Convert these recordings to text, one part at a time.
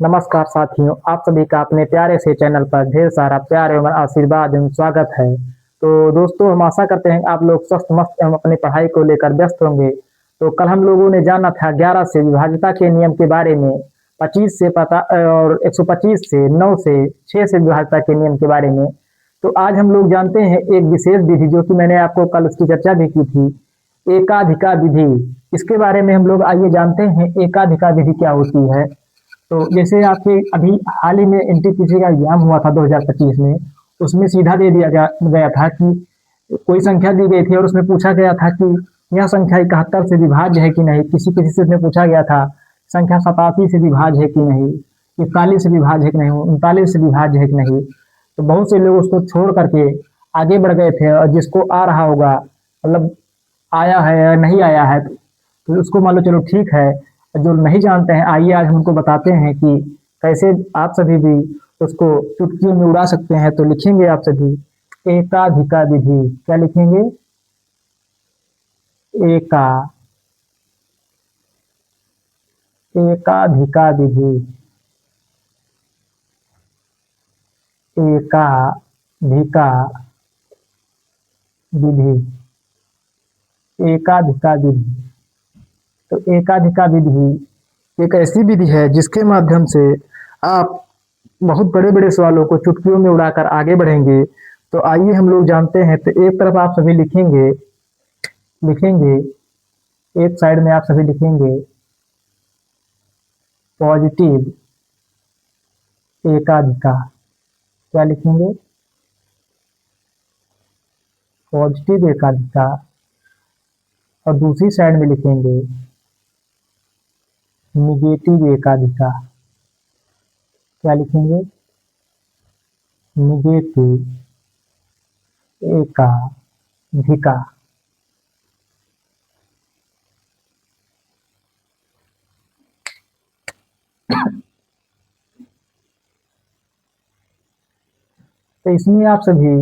नमस्कार साथियों, आप सभी का अपने प्यारे से चैनल पर ढेर सारा प्यार एवं आशीर्वाद एवं स्वागत है। तो दोस्तों, हम आशा करते हैं आप लोग स्वस्थ मस्त एवं अपनी पढ़ाई को लेकर व्यस्त होंगे। तो कल हम लोगों ने जाना था 11 से विभाज्यता के नियम के बारे में, 25 से पता और 125 से 9 से 6 से विभाज्यता के नियम के बारे में। तो आज हम लोग जानते हैं एक विशेष विधि, जो कि मैंने आपको कल उसकी चर्चा भी की थी, एकाधिकार विधि। इसके बारे में हम लोग आइए जानते हैं एकाधिकार विधि क्या होती है। तो जैसे आपके अभी हाल ही में एनटीपीसी का एग्जाम हुआ था 2025 में, उसमें सीधा दे दिया गया था कि कोई संख्या दी गई थी और उसमें पूछा गया था कि यह संख्या 71 से विभाज्य है कि नहीं। किसी किसी से उसमें पूछा गया था संख्या 87 से विभाज्य है कि नहीं, 41 से विभाज्य है कि नहीं, 39 से विभाज्य है कि नहीं। तो बहुत से लोग उसको छोड़ करके आगे बढ़ गए थे, और जिसको आ रहा होगा, मतलब आया है या नहीं आया है, तो उसको मान लो चलो ठीक है। जो नहीं जानते हैं, आइए आज हम उनको बताते हैं कि कैसे आप सभी भी उसको चुटकियों में उड़ा सकते हैं। तो लिखेंगे आप सभी एकाधिकार विधि। क्या लिखेंगे? एका एकाधिकार विधि। एकाधिकार विधि। एकाधिकार विधि। तो एकाधिकार विधि एक ऐसी विधि है जिसके माध्यम से आप बहुत बड़े बड़े सवालों को चुटकियों में उड़ाकर आगे बढ़ेंगे। तो आइए हम लोग जानते हैं। तो एक तरफ आप सभी लिखेंगे लिखेंगे एक साइड में आप सभी लिखेंगे पॉजिटिव एकाधिकार। क्या लिखेंगे? पॉजिटिव एकाधिकार। और दूसरी साइड में लिखेंगे निगेटिव एकाधिकार। क्या लिखेंगे? निगेटिव एकाधिकार। तो इसमें आप सभी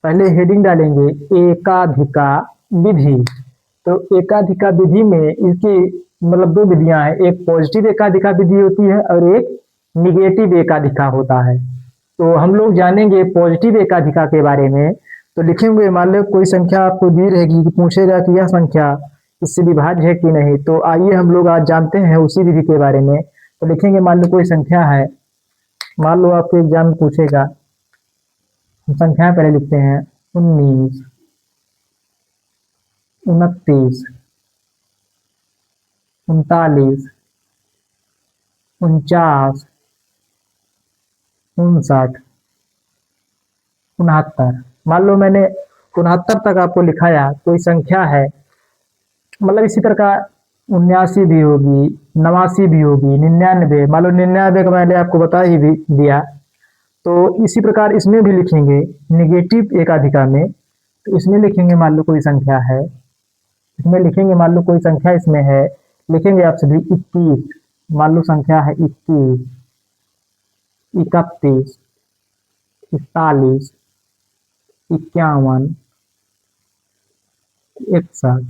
पहले हेडिंग डालेंगे एकाधिकार विधि। तो एकाधिकार विधि में इसकी मतलब दो विधियां हैं, एक पॉजिटिव एकाधिकार विधि होती है और एक निगेटिव एकाधिकार होता है। तो हम लोग जानेंगे पॉजिटिव एकाधिकार के बारे में। तो लिखेंगे, मान लो कोई संख्या आपको दी रहेगी कि पूछेगा कि यह संख्या इससे विभाज्य है कि नहीं। तो आइए हम लोग आज जानते हैं उसी विधि के बारे में। तो लिखेंगे, मान लो कोई संख्या है, मान लो आपको एग्जाम में पूछेगा, हम संख्याएं पहले लिखते हैं 19, 29, 39, 49, 59, 69। मान लो मैंने 69 तक आपको लिखाया, कोई संख्या है, मतलब इसी प्रकार 79 भी होगी, 89 भी होगी, 99। मान लो 99 का मैंने आपको बता ही भी दिया। तो इसी प्रकार इसमें भी लिखेंगे निगेटिव एकाधिकार में। तो इसमें लिखेंगे, मान लो कोई संख्या है, इसमें लिखेंगे, मान लो कोई संख्या इसमें है, लिखेंगे आप सभी 21। मान लो संख्या है 21, 31, 41, 51, 61,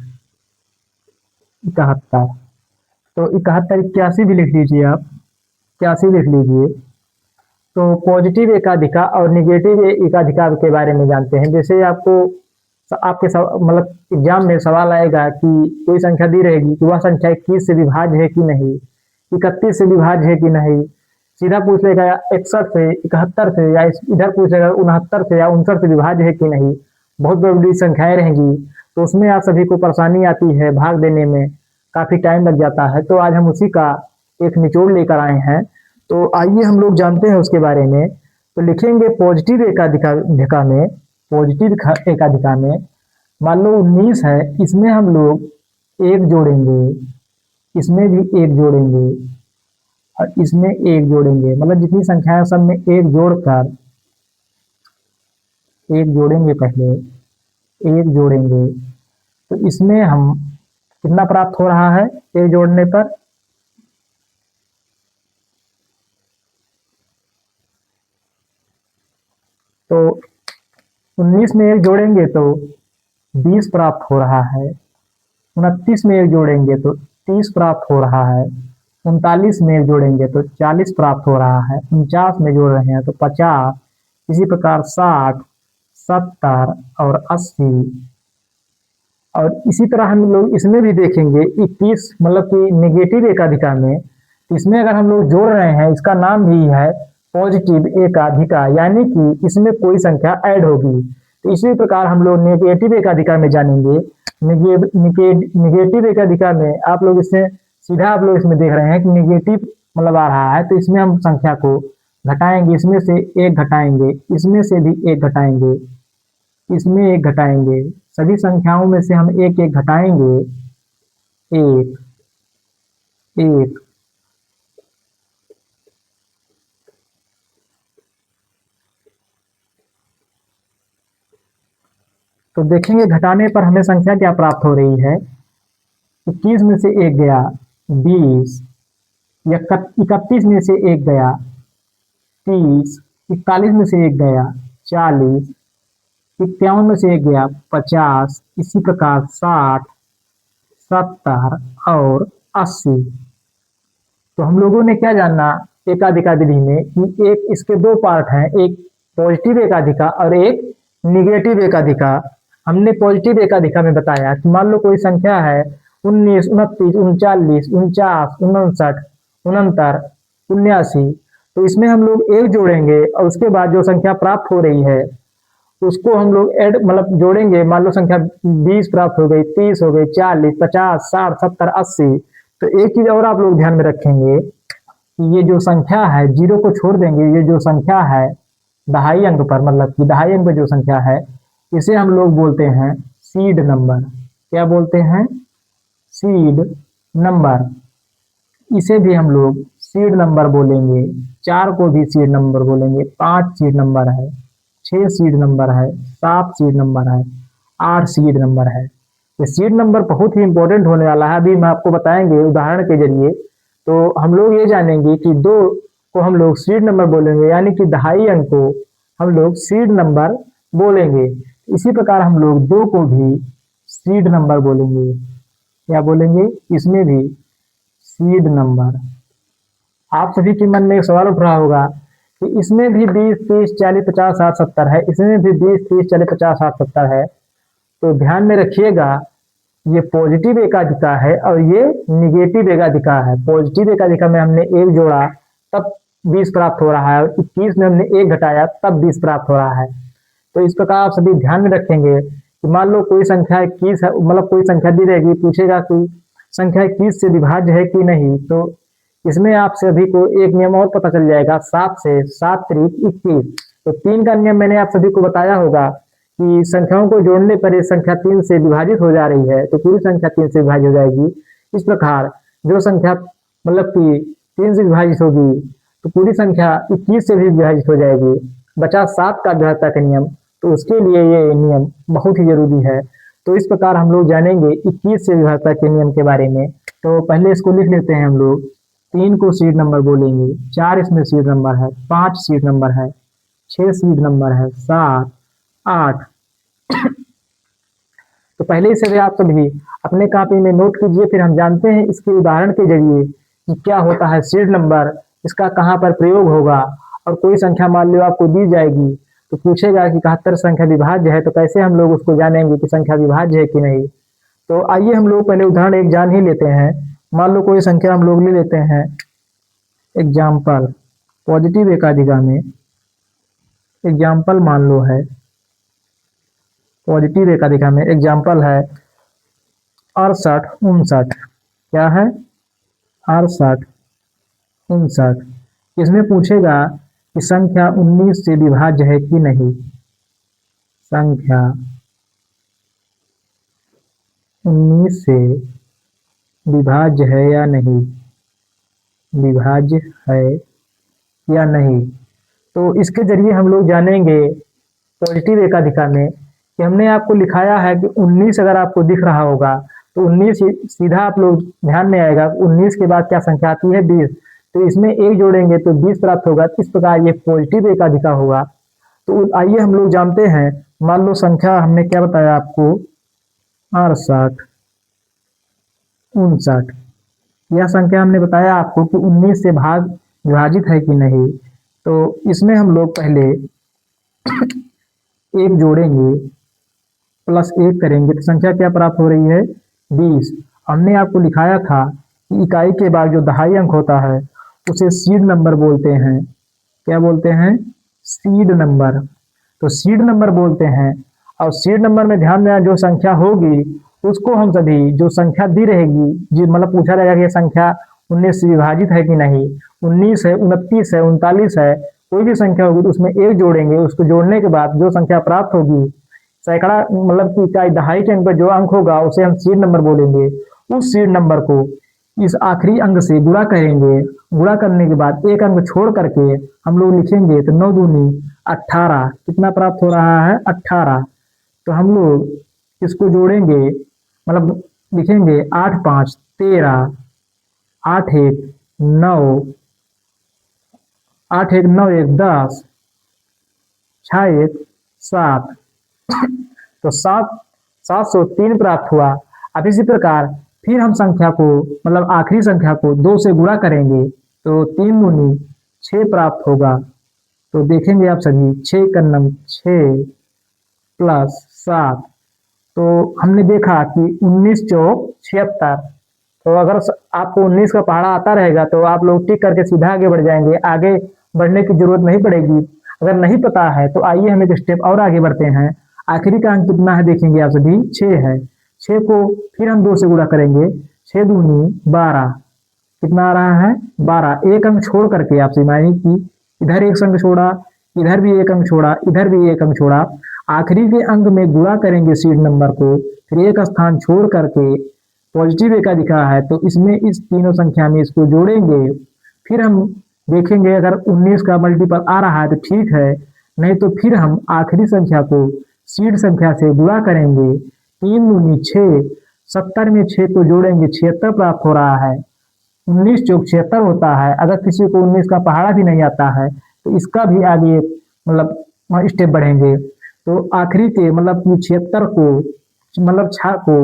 71। तो 71, 81 भी लिख लीजिए आप, 81 लिख लीजिए। तो पॉजिटिव एकाधिकार और निगेटिव एकाधिकार के बारे में जानते हैं। जैसे आपको आपके मतलब एग्जाम में सवाल आएगा कि कोई संख्या दी रहेगी कि वह संख्या 21 से विभाज्य है कि नहीं, 31 से विभाज्य है कि नहीं। सीधा पूछ लेगा 61 से, 71 से, या इधर पूछेगा 69 से या 59 से विभाज्य है कि नहीं। बहुत बड़ी बड़ी संख्याएं रहेंगी, तो उसमें आप सभी को परेशानी आती है, भाग देने में काफी टाइम लग जाता है। तो आज हम उसी का एक निचोड़ लेकर आए हैं। तो आइए हम लोग जानते हैं उसके बारे में। तो लिखेंगे पॉजिटिव एकाधिकार में, पॉजिटिव एकाधिकार में मान लो 19 है, इसमें हम लोग एक जोड़ेंगे, इसमें भी एक जोड़ेंगे और इसमें एक जोड़ेंगे। मतलब जितनी संख्याएं सब में एक जोड़कर, एक जोड़ेंगे, पहले एक जोड़ेंगे। तो इसमें हम कितना प्राप्त हो रहा है एक जोड़ने पर? तो 19 में एक जोड़ेंगे तो 20 प्राप्त हो रहा है, 29 में एक जोड़ेंगे तो 30 प्राप्त हो रहा है, 39 में जोड़ेंगे तो 40 प्राप्त हो रहा है। 49 में जोड़ रहे हैं तो 50। इसी प्रकार 60, 70 और 80। और इसी तरह हम लोग इसमें भी देखेंगे 21, मतलब कि नेगेटिव एकाधिका में। इसमें अगर हम लोग जोड़ रहे हैं, इसका नाम भी है पॉजिटिव एकाधिका, यानी कि इसमें कोई संख्या ऐड होगी। तो इसी प्रकार हम लोग नेगेटिव एकाधिका में जानेंगे। नेगेटिव एकाधिका में आप लोग इसमें सीधा आप लोग इसमें देख रहे हैं कि नेगेटिव मतलब आ रहा है, तो इसमें हम संख्या को घटाएंगे। इसमें से एक घटाएंगे, इसमें से भी एक घटाएंगे, इसमें एक घटाएंगे, सभी संख्याओं में से हम एक एक घटाएंगे। एक, एक, तो देखेंगे घटाने पर हमें संख्या क्या प्राप्त हो रही है। 21 में से एक गया 20, 31 में से एक गया 30, 41 में से एक गया 40, 51 में से एक गया 50, इसी प्रकार 60, 70 और 80। तो हम लोगों ने क्या जानना एकाधिका विधि में कि एक इसके दो पार्ट हैं, एक पॉजिटिव एकाधिका और एक निगेटिव एकाधिका। हमने पॉजिटिव एकाधिका में बताया कि मान लो कोई संख्या है 19, 29, 39, 49, 59, 69, 79, तो इसमें हम लोग एक जोड़ेंगे और उसके बाद जो संख्या प्राप्त हो रही है उसको हम लोग ऐड मतलब जोड़ेंगे। मान लो संख्या 20 प्राप्त हो गई, 30 हो गई, 40, 50, 60, 70, 80। तो एक चीज और आप लोग ध्यान में रखेंगे कि ये जो संख्या है, जीरो को छोड़ देंगे, ये जो संख्या है दहाई अंक पर, मतलब कि दहाई अंक पर जो संख्या है, इसे हम लोग बोलते हैं सीड नंबर। क्या बोलते हैं? Seed number. इसे भी हम लोग सीड नंबर बोलेंगे। 4 को भी सीड नंबर बोलेंगे। 5 सीड नंबर है, 6 सीड नंबर है, 7 सीड नंबर है, 8 सीड नंबर है। ये सीड नंबर बहुत ही इंपॉर्टेंट होने वाला है, अभी मैं आपको बताएंगे उदाहरण के जरिए। तो हम लोग ये जानेंगे कि 2 को हम लोग सीड नंबर बोलेंगे, यानी कि दहाई अंक को हम लोग सीड नंबर बोलेंगे। इसी प्रकार हम लोग 2 को भी सीड नंबर बोलेंगे। क्या बोलेंगे? इसमें भी सीड नंबर। आप सभी के मन में एक सवाल उठ रहा होगा कि इसमें भी 20, 30, 40, 50, 60, 70 है, इसमें भी 20, 30, 40, 50, 60, 70 है। तो ध्यान में रखिएगा, ये पॉजिटिव एकाधिका है और ये निगेटिव एकाधिका है। पॉजिटिव एकाधिका में हमने एक जोड़ा तब 20 प्राप्त हो रहा है, और 21 में हमने एक घटाया तब 20 प्राप्त हो रहा है। तो इस प्रकार आप सभी ध्यान में रखेंगे कि मान लो कोई संख्या 21 है, मतलब कोई संख्या दी रहेगी, पूछेगा कि संख्या 21 से विभाज्य है कि नहीं, तो इसमें आप सभी को एक नियम और पता चल जाएगा। 7 से 7 त्रिक 21। तो 3 का नियम मैंने आप सभी को बताया होगा कि संख्याओं को जोड़ने पर ये संख्या 3 से विभाजित हो जा रही है, तो पूरी संख्या 3 से विभाजित हो जाएगी। इस प्रकार जो संख्या मतलब कि 3 से विभाजित होगी तो पूरी संख्या 21 से भी विभाजित हो जाएगी। बचा 7 का विभाज्यता का नियम, तो उसके लिए ये नियम बहुत ही जरूरी है। तो इस प्रकार हम लोग जानेंगे 21 से विभाज्यता के नियम के बारे में। तो पहले इसको लिख लेते हैं हम लोग। 3 को सीड नंबर बोलेंगे, 4 इसमें सीड नंबर है, 5 सीड नंबर है, 6 सीड नंबर है, 7, 8। तो पहले से भी आप सभी अपने कॉपी में नोट कीजिए, फिर हम जानते हैं इसके उदाहरण के जरिए कि क्या होता है सीड नंबर, इसका कहाँ पर प्रयोग होगा। और कोई संख्या मान लो आपको दी जाएगी तो पूछेगा कि 71 संख्या विभाज्य है, तो कैसे हम लोग उसको जानेंगे कि संख्या विभाज्य है कि नहीं। तो आइए हम लोग पहले उदाहरण एक जान ही लेते हैं। मान लो कोई संख्या हम लोग ले लेते हैं एग्जाम्पल, पॉजिटिव एकाधिका में एग्जाम्पल मान लो है, पॉजिटिव एकाधिका में एग्जाम्पल है 68, 59। क्या है? 68, 59। इसमें पूछेगा कि संख्या 19 से विभाज्य है कि नहीं। संख्या 19 से विभाज्य है या नहीं, विभाज्य है या नहीं। तो इसके जरिए हम लोग जानेंगे पॉजिटिव एकाधिका में कि हमने आपको लिखाया है कि 19 अगर आपको दिख रहा होगा तो 19 सीधा आप लोग ध्यान में आएगा। 19 के बाद क्या संख्या आती है? 20। तो इसमें एक जोड़ेंगे तो 20 प्राप्त होगा। इस प्रकार ये पॉजिटिव एकाधिका होगा। तो आइए हम लोग जानते हैं। मान लो संख्या हमने क्या बताया आपको 68, 59। यह संख्या हमने बताया आपको कि 19 से भाग विभाजित है कि नहीं। तो इसमें हम लोग पहले एक जोड़ेंगे, प्लस एक करेंगे तो संख्या क्या प्राप्त हो रही है, 20। हमने आपको लिखाया था कि इकाई के बाद जो दहाई अंक होता है उसे सीड नंबर बोलते हैं। क्या बोलते हैं, सीड नंबर। तो सीड नंबर बोलते हैं। और सीड नंबर में ध्यान देना, जो संख्या होगी उसको हम सभी, जो संख्या दी रहेगी, जी मतलब पूछा रहेगा कि ये संख्या 19 से विभाजित है कि नहीं, 19 है, 29 है, 39 है, कोई भी संख्या होगी तो उसमें एक जोड़ेंगे। उसको जोड़ने के बाद जो संख्या प्राप्त होगी, सैकड़ा मतलब की इकाई दहाई के अंक पर जो अंक होगा उसे हम सीड नंबर बोलेंगे। उस सीड नंबर को इस आखिरी अंक से गुणा करेंगे। गुणा करने के बाद एक अंक छोड़ करके हम लोग लिखेंगे तो 9 दूनी 18 कितना प्राप्त हो रहा है, 18। तो हम लोग इसको जोड़ेंगे, मतलब लिखेंगे 8 5 13, 8 1 9, 8 1 9 1 10, 6 1 7। तो 703 प्राप्त हुआ। अब इसी प्रकार फिर हम संख्या को, मतलब आखिरी संख्या को 2 से गुणा करेंगे तो 3 दूनी 6 प्राप्त होगा। तो देखेंगे आप सभी, 6 का नम 6 प्लस 7। तो हमने देखा कि 19 चौक 76। तो अगर आपको 19 का पहाड़ा आता रहेगा तो आप लोग टिक करके सीधा आगे बढ़ जाएंगे, आगे बढ़ने की जरूरत नहीं पड़ेगी। अगर नहीं पता है तो आइए हम एक स्टेप और आगे बढ़ते हैं। आखिरी का अंक कितना है देखेंगे आप सभी, 6 है। 6 को फिर हम 2 से गुणा करेंगे, 6 दूनी 12। कितना आ रहा है, 12। एक अंक छोड़ करके आपसे मानी कि इधर एक अंक छोड़ा, इधर भी एक अंक छोड़ा, इधर भी एक अंक छोड़ा। आखिरी के अंक में गुणा करेंगे सीड नंबर को, फिर एक स्थान छोड़ करके पॉजिटिव एकाधिका है तो इसमें इस तीनों संख्या में इसको जोड़ेंगे। फिर हम देखेंगे अगर 19 का मल्टीपल आ रहा है तो ठीक है, नहीं तो फिर हम आखिरी संख्या को सीड संख्या से गुणा करेंगे। 3 दूनी 6, 70 में 6 को जोड़ेंगे, 76 प्राप्त हो रहा है। 19 चौक 76 होता है। अगर किसी को 19 का पहाड़ा भी नहीं आता है तो इसका भी आगे मतलब स्टेप बढ़ेंगे। तो आखिरी के मतलब कि 76 को, मतलब 6 को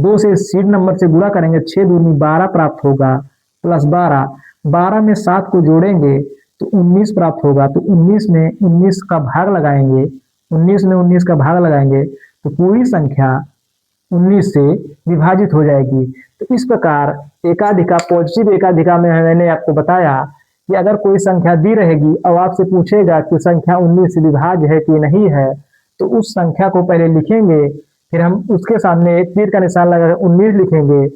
2 से सीड नंबर से गुणा करेंगे, 6 दूनी 12 प्राप्त होगा, प्लस 12। 12 में 7 को जोड़ेंगे तो 19 प्राप्त होगा। तो 19 में 19 का भाग लगाएंगे, 19 में 19 का भाग लगाएंगे तो पूरी संख्या 19 से विभाजित हो जाएगी। तो इस प्रकार एकाधिका, पॉजिटिव एकाधिका में मैंने आपको बताया कि अगर कोई संख्या दी रहेगी और आपसे पूछेगा कि संख्या 19 से विभाज्य है कि नहीं है, तो उस संख्या को पहले लिखेंगे, फिर हम उसके सामने एक तीर का निशान लगाकर 19 लिखेंगे।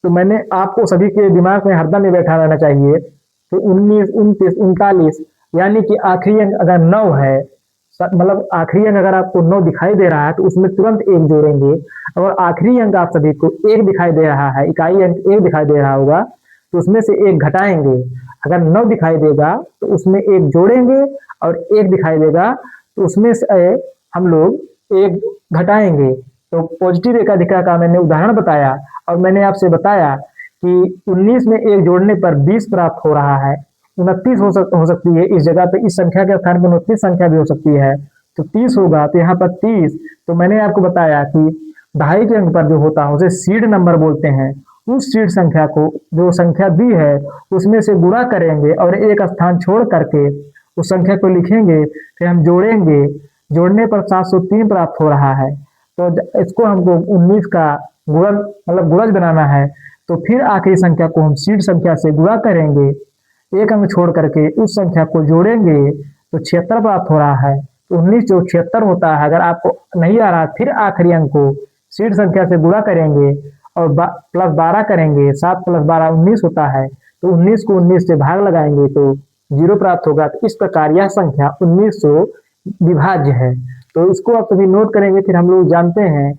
तो मैंने आपको सभी के दिमाग में हरदम ये बैठा रहना चाहिए कि 19 29 39, यानी कि आखिरी अंक अगर 9 है, मतलब आखिरी अंक अगर आपको 9 दिखाई दे रहा है तो उसमें तुरंत एक जोड़ेंगे। और आखिरी अंक आप सभी को एक दिखाई दे रहा है, इकाई अंक एक दिखाई दे रहा होगा तो उसमें से एक घटाएंगे। अगर 9 दिखाई देगा तो उसमें एक जोड़ेंगे, और एक दिखाई देगा तो उसमें से हम लोग एक घटाएंगे। तो पॉजिटिव एकाधिका का मैंने उदाहरण बताया, और मैंने आपसे बताया कि 19 में एक जोड़ने पर 20 प्राप्त हो रहा है। 29 हो सकती है इस जगह पे, इस संख्या के स्थान पर 29 संख्या भी हो सकती है। तो 30 होगा तो यहाँ पर 30। तो मैंने आपको बताया कि दहाई के अंक पर जो होता है उसे सीड नंबर बोलते हैं। उस सीड संख्या को, जो संख्या दी है, उसमें से गुणा करेंगे और एक स्थान छोड़ करके उस संख्या को लिखेंगे, फिर हम जोड़ेंगे। जोड़ने पर 703 प्राप्त हो रहा है। तो इसको हमको 19 का गुणन, मतलब गुणज बनाना है। तो फिर आखिरी संख्या को हम सीड संख्या से गुणा करेंगे, एक अंक छोड़ करके उस संख्या को जोड़ेंगे तो 76 प्राप्त हो रहा है। तो 19 जो 76 होता है। अगर आपको नहीं आ रहा फिर आखिरी अंक को सीड संख्या से गुणा करेंगे और प्लस 12 करेंगे, 7 प्लस 12 19 होता है। तो 19 को 19 से भाग लगाएंगे तो 0 प्राप्त होगा। तो इस प्रकार यह संख्या 1900 विभाज्य है। तो इसको आप सभी नोट करेंगे। फिर हम लोग जानते हैं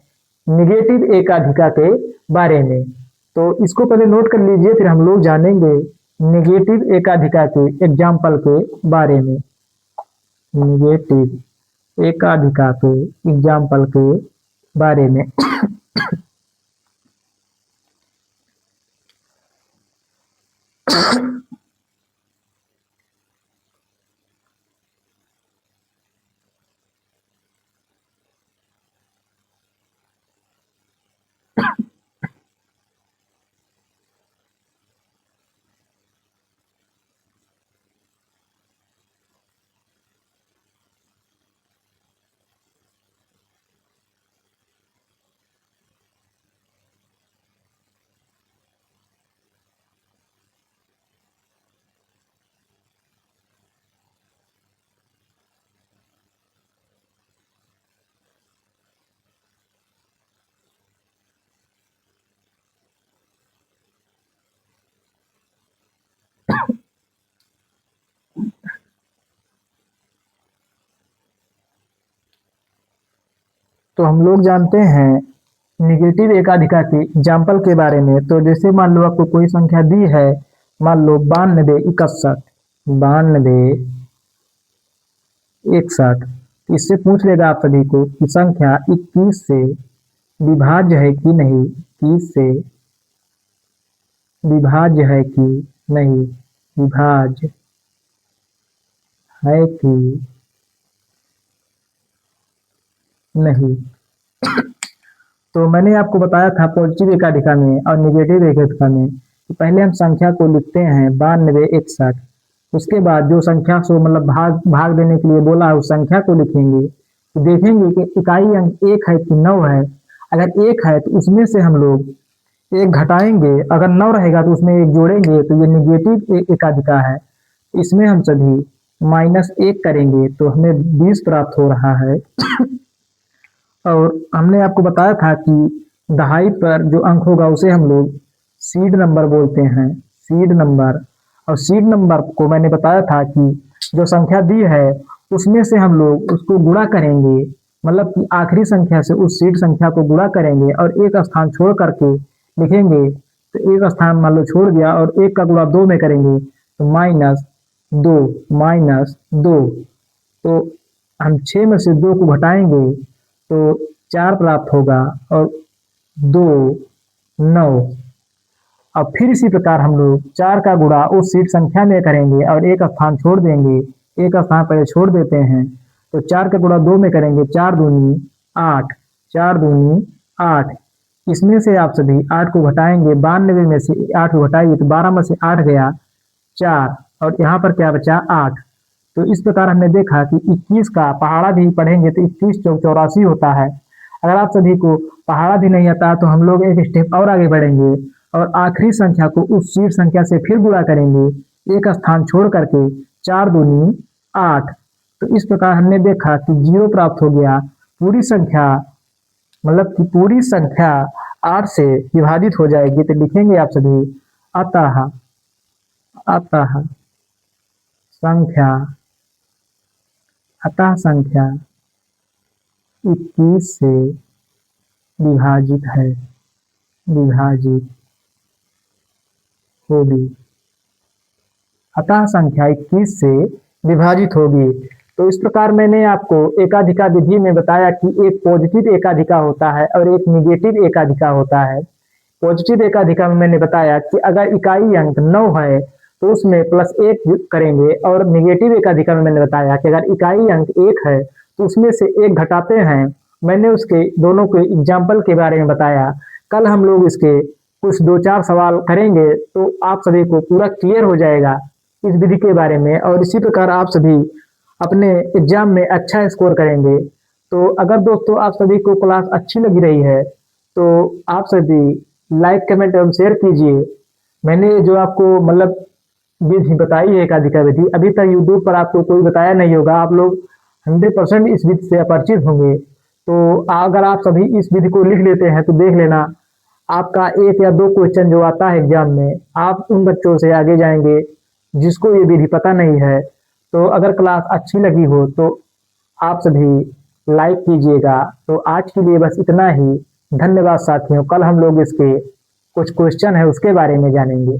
निगेटिव एकाधिका के बारे में। तो इसको पहले नोट कर लीजिए, फिर हम लोग जानेंगे निगेटिव एकाधिका के एग्जाम्पल के बारे में। निगेटिव एकाधिका के एग्जाम्पल के बारे में। तो हम लोग जानते हैं निगेटिव एकाधिका के एग्जाम्पल के बारे में। तो जैसे मान लो आपको कोई संख्या दी है, मान लो 9261, 9261, इससे पूछ लेगा आप सभी को कि संख्या 21 से विभाज्य है कि नहीं, 21 से विभाज्य है कि नहीं, विभाज्य है कि नहीं। तो मैंने आपको बताया था पॉजिटिव एकाधिका में और निगेटिव एकाधिका में कि पहले हम संख्या को लिखते हैं 9261, उसके बाद जो संख्या को मतलब भाग देने के लिए बोला है उस संख्या को लिखेंगे। तो देखेंगे कि इकाई अंक 1 है कि 9 है। अगर 1 है तो उसमें से हम लोग 1 घटाएंगे, अगर 9 रहेगा तो उसमें 1 जोड़ेंगे, तो ये निगेटिव एकाधिका है। इसमें हम सभी -1 करेंगे तो हमें 20 प्राप्त हो रहा है। और हमने आपको बताया था कि दहाई पर जो अंक होगा उसे हम लोग सीड नंबर बोलते हैं, सीड नंबर। और सीड नंबर को मैंने बताया था कि जो संख्या दी है उसमें से हम लोग उसको गुणा करेंगे, मतलब कि आखिरी संख्या से उस सीड संख्या को गुणा करेंगे और एक स्थान छोड़ करके लिखेंगे। तो एक स्थान मान लो छोड़ दिया और 1 का गुणा 2 में करेंगे तो -2, -2। तो हम 6 में से 2 को घटाएंगे तो 4 प्राप्त होगा और 2 9। अब फिर इसी प्रकार हम लोग 4 का गुणा उस सीट संख्या में करेंगे और एक स्थान छोड़ देंगे, एक स्थान पहले छोड़ देते हैं। तो 4 का गुणा 2 में करेंगे, 4 दूनी 8, 4 दूनी 8। इसमें से आप सभी 8 को घटाएंगे, 92 में से 8 को घटाइए तो 12 में से 8 गया 4 और यहाँ पर क्या बचा 8। तो इस प्रकार हमने देखा कि 21 का पहाड़ा भी पढ़ेंगे तो 21 चौक 84 होता है। अगर आप सभी को पहाड़ा भी नहीं आता तो हम लोग एक स्टेप और आगे बढ़ेंगे और आखिरी संख्या को उस सीट संख्या से फिर गुणा करेंगे, एक स्थान छोड़ करके 4 दूनी 8। तो इस प्रकार हमने देखा कि 0 प्राप्त हो गया। पूरी संख्या मतलब कि पूरी संख्या 8 से विभाजित हो जाएगी। तो लिखेंगे आप सभी अतः अतः संख्या अतः संख्या 21 से विभाजित है, विभाजित होगी। अतः संख्या 21 से विभाजित होगी। तो इस प्रकार मैंने आपको एकाधिका विधि में बताया कि एक पॉजिटिव एकाधिका होता है और एक निगेटिव एकाधिका होता है। पॉजिटिव एकाधिका में मैंने बताया कि अगर इकाई अंक 9 है तो उसमें +1 करेंगे और निगेटिव एकाधिका में मैंने बताया कि अगर इकाई अंक 1 है तो उसमें से 1 घटाते हैं। मैंने उसके दोनों के एग्जाम्पल के बारे में बताया। कल हम लोग इसके कुछ 2-4 सवाल करेंगे तो आप सभी को पूरा क्लियर हो जाएगा इस विधि के बारे में और इसी प्रकार आप सभी अपने एग्जाम में अच्छा स्कोर करेंगे। तो अगर दोस्तों आप सभी को क्लास अच्छी लगी रही है तो आप सभी लाइक कमेंट एवं शेयर कीजिए। मैंने जो आपको मतलब विधि बताई है एकाधिका विधि, अभी तक यूट्यूब पर आपको कोई बताया नहीं होगा। आप लोग 100% इस विधि से अपरिचित होंगे। तो अगर आप सभी इस विधि को लिख लेते हैं तो देख लेना आपका 1 या 2 क्वेश्चन जो आता है एग्जाम में आप उन बच्चों से आगे जाएंगे जिसको ये विधि पता नहीं है। तो अगर क्लास अच्छी लगी हो तो आप सभी लाइक कीजिएगा। तो आज के लिए बस इतना ही। धन्यवाद साथियों। कल हम लोग इसके कुछ क्वेश्चन है उसके बारे में जानेंगे।